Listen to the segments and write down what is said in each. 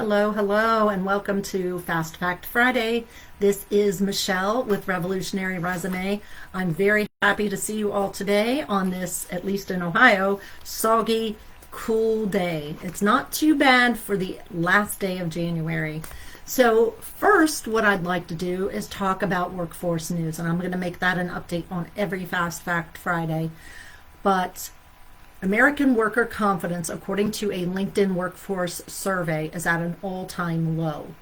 Hello, hello, and welcome to Fast Fact Friday. This is Michelle with Revolutionary Resume. I'm very happy to see you all today on this, at least in Ohio, soggy, cool day. It's not too bad for the last day of January. So first, what I'd like to do is talk about workforce news, and I'm going to make that an update on every Fast Fact Friday. But American worker confidence, according to a LinkedIn workforce survey, is at an all-time low.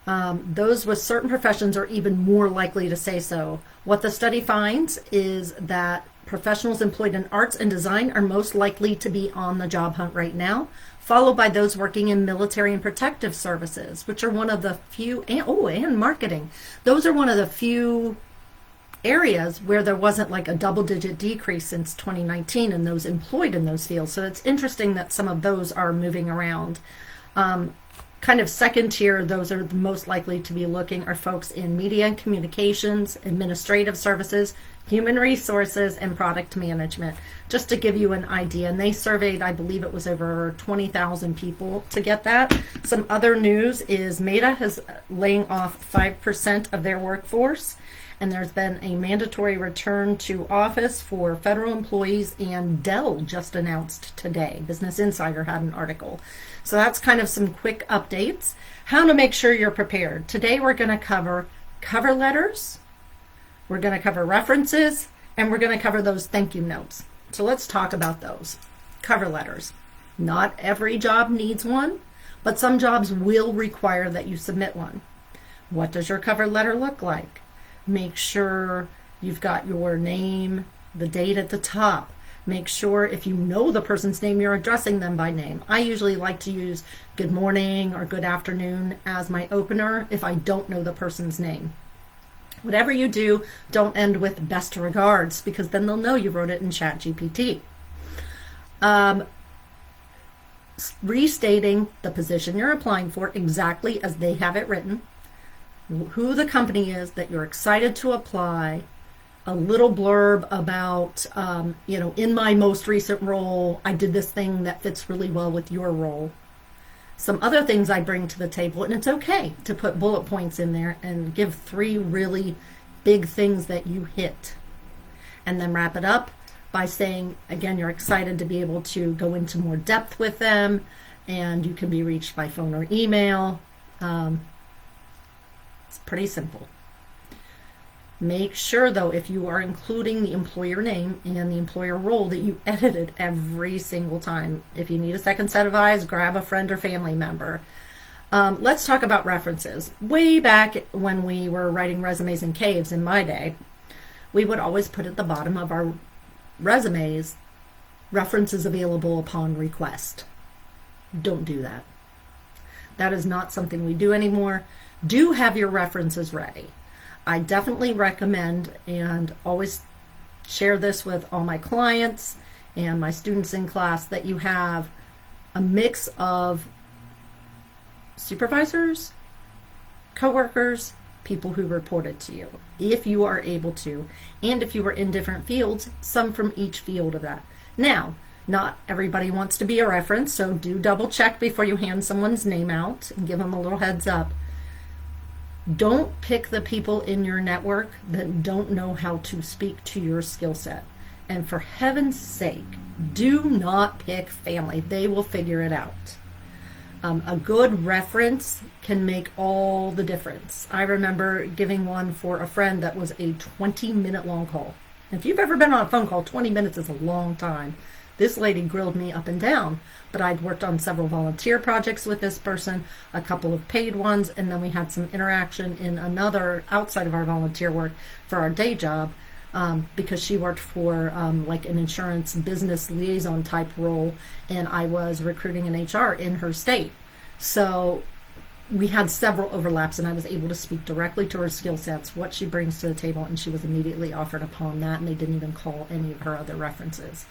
Those with certain professions are even more likely to say so. What the study finds is that professionals employed in arts and design are most likely to be on the job hunt right now, followed by those working in military and protective services, which are one of the few, and marketing. Those are one of the few areas where there wasn't like a double-digit decrease since 2019 in those employed in those fields. So it's interesting that some of those are moving around. Kind of second tier, those are the most likely to be looking are folks in media and communications, administrative services, human resources, and product management, just to give you an idea. And they surveyed, I believe it was over 20,000 people to get that. Some other news is Meta is laying off 5% of their workforce. And there's been a mandatory return to office for federal employees, and Dell just announced today. Business Insider had an article. So that's kind of some quick updates. How to make sure you're prepared. Today we're going to cover cover letters, we're going to cover references, and we're going to cover those thank you notes. So let's talk about those. Cover letters. Not every job needs one, but some jobs will require that you submit one. What does your cover letter look like? Make sure you've got your name, the date at the top. Make sure if you know the person's name, you're addressing them by name. I usually like to use good morning or good afternoon as my opener if I don't know the person's name. Whatever you do, don't end with best regards, because then they'll know you wrote it in ChatGPT. Restating the position you're applying for exactly as they have it written, who the company is that you're excited to apply, a little blurb about, in my most recent role, I did this thing that fits really well with your role. Some other things I bring to the table, and it's okay to put bullet points in there and give 3 really big things that you hit. And then wrap it up by saying, again, you're excited to be able to go into more depth with them, and you can be reached by phone or email. It's pretty simple. Make sure, though, if you are including the employer name and the employer role, that you edit it every single time. If you need a second set of eyes, grab a friend or family member. Let's talk about references. Way back when we were writing resumes in caves in my day, we would always put at the bottom of our resumes, references available upon request. Don't do that. That is not something we do anymore. Do have your references ready. I definitely recommend, and always share this with all my clients and my students in class, that you have a mix of supervisors, coworkers, people who reported to you, if you are able to, and if you are in different fields, some from each field of that. Now, not everybody wants to be a reference, so do double check before you hand someone's name out and give them a little heads up. Don't pick the people in your network that don't know how to speak to your skill set. And for heaven's sake, do not pick family. They will figure it out. A good reference can make all the difference. I remember giving one for a friend that was a 20-minute long call. If you've ever been on a phone call, 20 minutes is a long time. This lady grilled me up and down, but I'd worked on several volunteer projects with this person, a couple of paid ones, and then we had some interaction in another outside of our volunteer work for our day job, because she worked for like an insurance business liaison type role, and I was recruiting in HR in her state. So we had several overlaps, and I was able to speak directly to her skill sets, what she brings to the table, and she was immediately offered upon that, and they didn't even call any of her other references.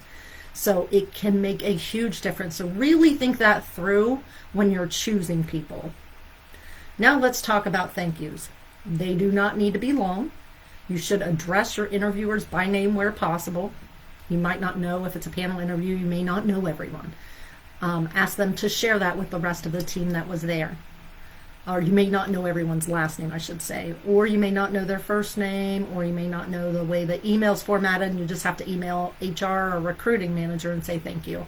So it can make a huge difference. So really think that through when you're choosing people. Now let's talk about thank yous. They do not need to be long. You should address your interviewers by name where possible. You might not know if it's a panel interview, you may not know everyone. Ask them to share that with the rest of the team that was there. Or you may not know everyone's last name, I should say, or you may not know their first name, or you may not know the way the email's formatted, and you just have to email HR or recruiting manager and say thank you.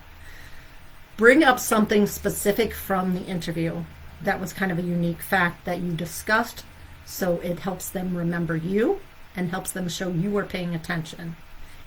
Bring up something specific from the interview that was kind of a unique fact that you discussed, so it helps them remember you and helps them show you were paying attention.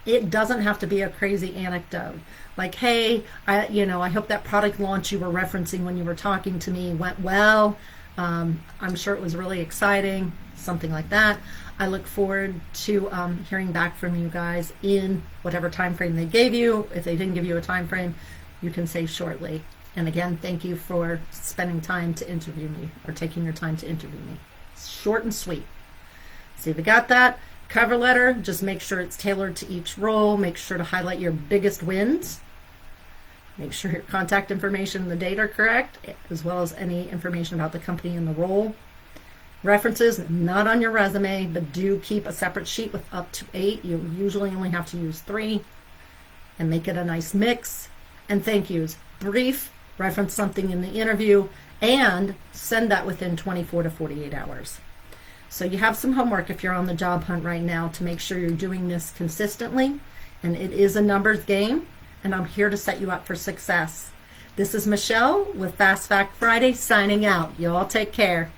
It doesn't have to be a crazy anecdote. Like, hey, I hope that product launch you were referencing when you were talking to me went well. I'm sure it was really exciting, something like that. I look forward to hearing back from you guys in whatever time frame they gave you. If they didn't give you a time frame, you can say shortly. And again, thank you for spending time to interview me, or taking your time to interview me. Short and sweet. See if you got that. Cover letter, just make sure it's tailored to each role. Make sure to highlight your biggest wins. Make sure your contact information and the date are correct, as well as any information about the company and the role. References, not on your resume, but do keep a separate sheet with up to 8. You usually only have to use 3. And make it a nice mix. And thank yous. Brief, reference something in the interview, and send that within 24 to 48 hours. So you have some homework if you're on the job hunt right now to make sure you're doing this consistently. And it is a numbers game, and I'm here to set you up for success. This is Michelle with Fast Fact Friday signing out. You all take care.